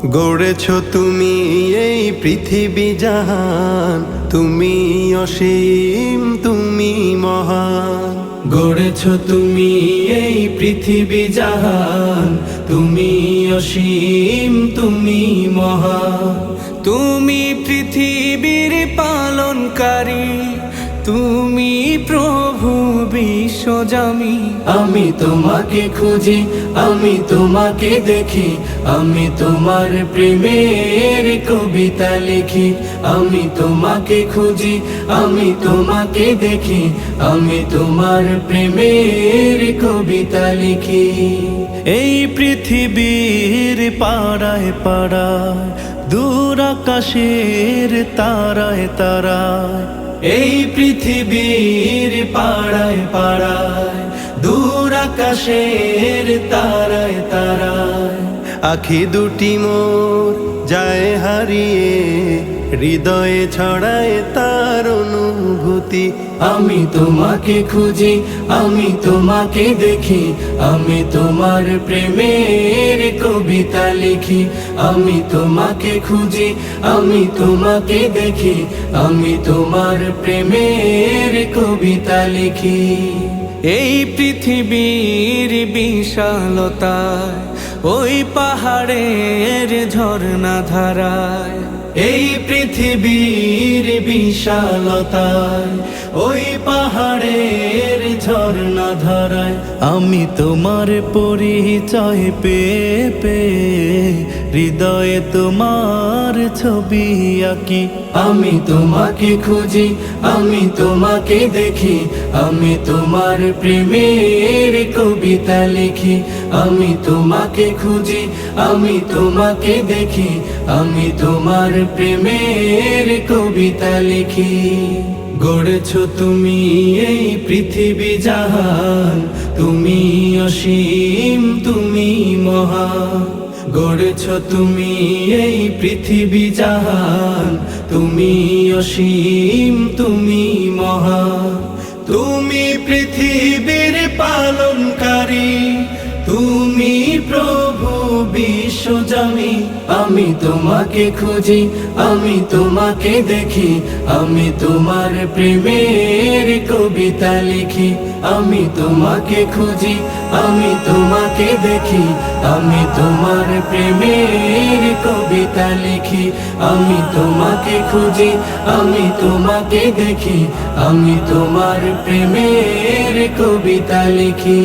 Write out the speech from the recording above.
গড়েছ তুমি এই পৃথিবী জাহান, তুমি অসীম তুমি মহান। গড়েছ তুমি এই পৃথিবী জাহান, তুমি অসীম তুমি মহান। তুমি পৃথিবীর পালনকারী, তুমি প্রভু বিশ্বজামি। আমি তোমাকে খুঁজি, আমি তোমাকে দেখি, আমি তোমার প্রেমের কবিতা লিখি। আমি তোমাকে খুঁজি, আমি তোমাকে দেখি, আমি তোমার প্রেমের কবিতা লিখি। এই পৃথিবীর পাড়ায় পাড়ায়, দূর আকাশের তারায় তারায়, এই পৃথিবীর পাড়ায় পাড়ায়, দূর আকাশের তারায় তারায়, আখি দুটি মোর যায় হারিয়ে, হৃদয়ে ছড়ায় তার অনুভূতি। আমি তোমাকে খুঁজি, আমি তোমাকে দেখি, আমি তোমার প্রেমের কবিতা লিখি। আমি তোমাকে খুঁজি, আমি তোমাকে দেখি, আমি তোমার প্রেমের কবিতা লিখি। এই পৃথিবীর বিশালতায়, ওই পাহাড়ের ঝর্ণা ধারায়, এই পৃথিবীর বিশালতায়, ওই পাহাড়ের ঝর্ণা ধারায়, আমি তোমার পরিচয় পেয়ে পেয়ে হৃদয়ে তোমার ছবি আঁকি। আমি তোমাকে খুঁজি, আমি তোমাকে দেখি, আমি তোমার প্রেমের কবিতা লিখি। আমি তোমাকে খুঁজি, আমি তোমাকে দেখি, আমি তোমার প্রেমের কবিতা লিখি। গড়েছ তুমি এই পৃথিবী জাহান, তুমি অসীম তুমি মহান। গড়েছ তুমি এই পৃথিবী জাহান, তুমি অসীম তুমি মহান। তুমি পৃথিবীর পালনকারী, তুমি প্রভু বিশ্বজামি। আমি তোমাকে খুঁজি, আমি তোমাকে দেখি, আমি তোমার প্রেমের কবিতা লিখি। আমি তোমাকে খুঁজি, আমি তোমাকে দেখি, আমি তোমার প্রেমের কবিতা লিখি। আমি তোমাকে খুঁজি, আমি তোমাকে দেখি, আমি তোমার প্রেমের কবিতা লিখি।